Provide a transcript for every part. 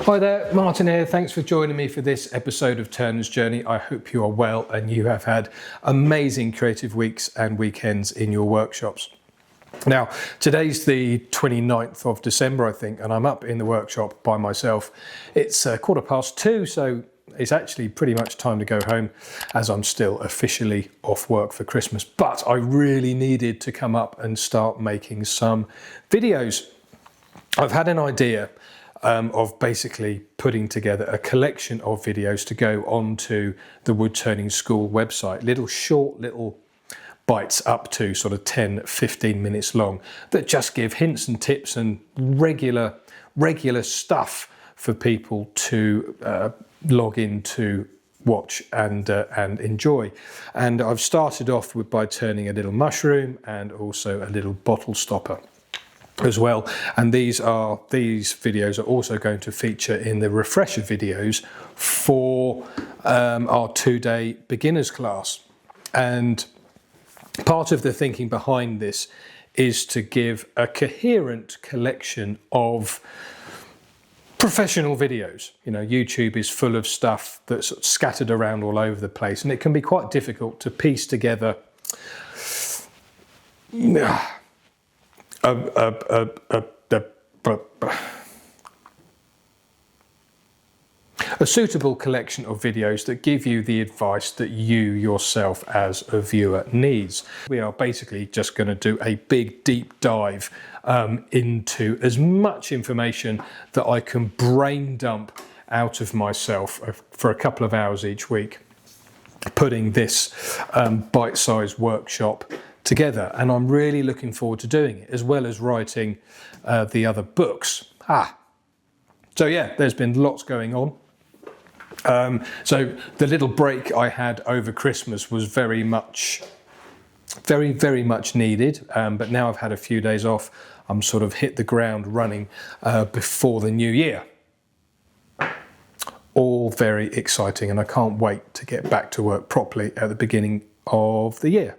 Hi there, Martin here. Thanks for joining me for this episode of Turner's Journey. I hope you are well and you have had amazing creative weeks and weekends in your workshops. Now, today's the 29th of December, I think, and I'm up in the workshop by myself. It's 2:15, so it's actually pretty much time to go home as I'm still officially off work for Christmas. But I really needed to come up and start making some videos. I've had an idea of basically putting together a collection of videos to go onto the Woodturning school website, little bites up to sort of 10-15 minutes long that just give hints and tips and regular stuff for people to log in to watch and enjoy. And I've started off by turning a little mushroom and also a little bottle stopper as well, and these videos are also going to feature in the refresher videos for our 2-day beginners class. And part of the thinking behind this is to give a coherent collection of professional videos. You know, YouTube is full of stuff that's scattered around all over the place, and it can be quite difficult to piece together a suitable collection of videos that give you the advice that you yourself as a viewer needs. We are basically just going to do a big deep dive into as much information that I can brain dump out of myself for a couple of hours each week, putting this bite-sized workshop together, and I'm really looking forward to doing it, as well as writing the other books. So yeah, there's been lots going on. So the little break I had over Christmas was very much needed, but now I've had a few days off. I'm sort of hit the ground running before the new year. All very exciting, and I can't wait to get back to work properly at the beginning of the year.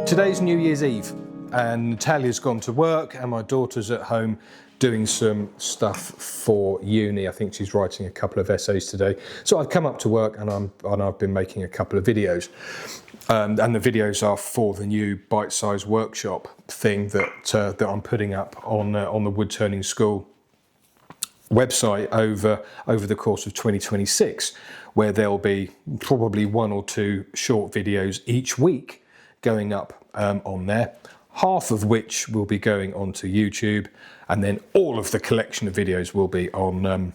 Today's New Year's Eve, and Natalia's gone to work and my daughter's at home doing some stuff for uni. I think she's writing a couple of essays today. So I've come up to work and I've been making a couple of videos. And the videos are for the new bite-sized workshop thing that I'm putting up on the Woodturning school website over the course of 2026, where there'll be probably 1 or 2 short videos each week going up on there, half of which will be going onto YouTube, and then all of the collection of videos will be on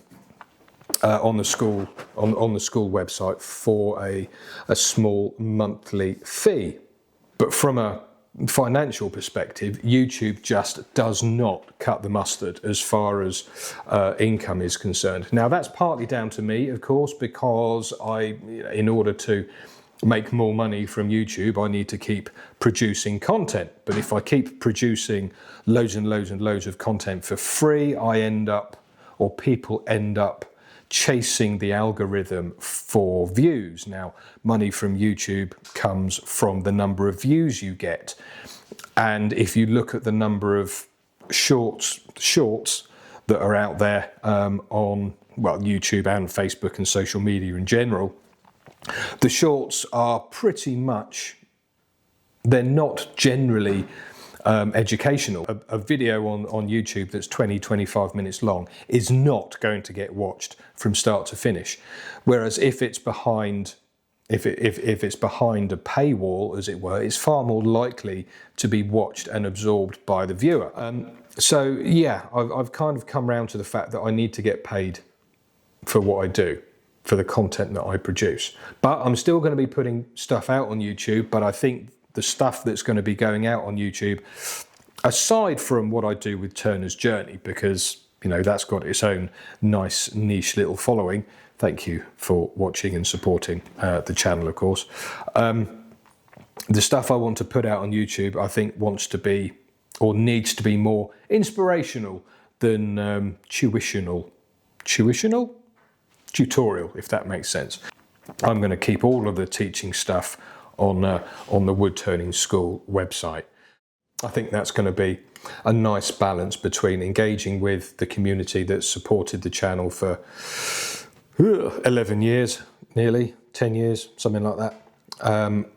the school website for a small monthly fee. But from a financial perspective, YouTube just does not cut the mustard as far as income is concerned. Now that's partly down to me, of course, because in order to make more money from YouTube, I need to keep producing content. But if I keep producing loads and loads and loads of content for free, people end up chasing the algorithm for views. Now, money from YouTube comes from the number of views you get. And if you look at the number of shorts that are out there on YouTube and Facebook and social media in general, the shorts are pretty much, they're not generally educational. A video on YouTube that's 20-25 minutes long is not going to get watched from start to finish. Whereas if it's behind a paywall, as it were, it's far more likely to be watched and absorbed by the viewer. So yeah, I've kind of come around to the fact that I need to get paid for what I do, for the content that I produce. But I'm still going to be putting stuff out on YouTube, but I think the stuff that's going to be going out on YouTube, aside from what I do with Turner's Journey, because you know, that's got its own nice niche little following. Thank you for watching and supporting the channel, of course. The stuff I want to put out on YouTube, I think wants to be, or needs to be, more inspirational than tutorial, if that makes sense. I'm going to keep all of the teaching stuff on the Woodturning School website. I think that's going to be a nice balance between engaging with the community that's supported the channel for 11 years, nearly 10 years, something like that,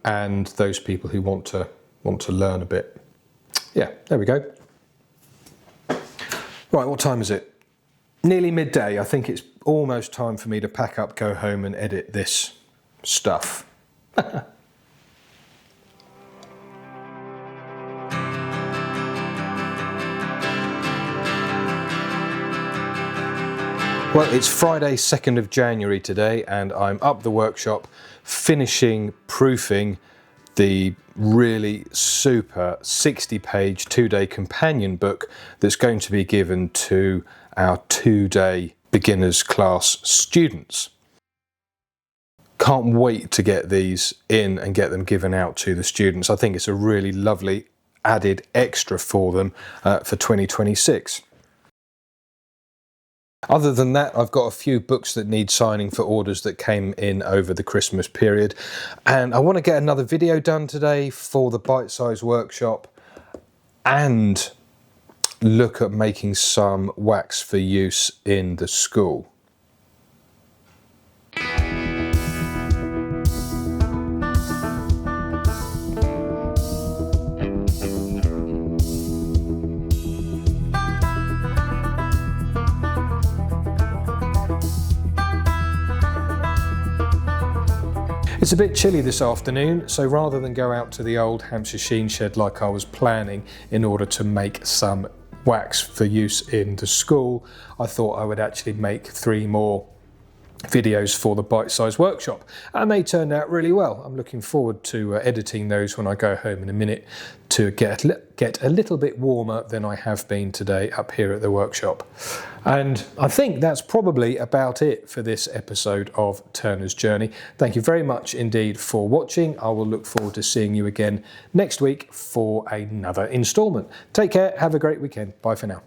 and those people who want to learn a bit. Yeah, there we go. Right, what time is it? Nearly midday. I think it's almost time for me to pack up, go home and edit this stuff. Well, it's Friday, 2nd of January today, and I'm up the workshop finishing proofing the really super 60-page 2-day companion book that's going to be given to our 2-day beginners class students. Can't wait to get these in and get them given out to the students. I think it's a really lovely added extra for them for 2026. Other than that, I've got a few books that need signing for orders that came in over the Christmas period. And I want to get another video done today for the bite-sized workshop and look at making some wax for use in the school. It's a bit chilly this afternoon, so rather than go out to the old Hampshire sheen shed like I was planning in order to make some wax for use in the school, I thought I would actually make 3 more videos for the bite-sized workshop, and they turned out really well. I'm looking forward to editing those when I go home in a minute to get a little bit warmer than I have been today up here at the workshop. And I think that's probably about it for this episode of Turner's Journey. Thank you very much indeed for watching. I will look forward to seeing you again next week for another instalment. Take care, have a great weekend. Bye for now.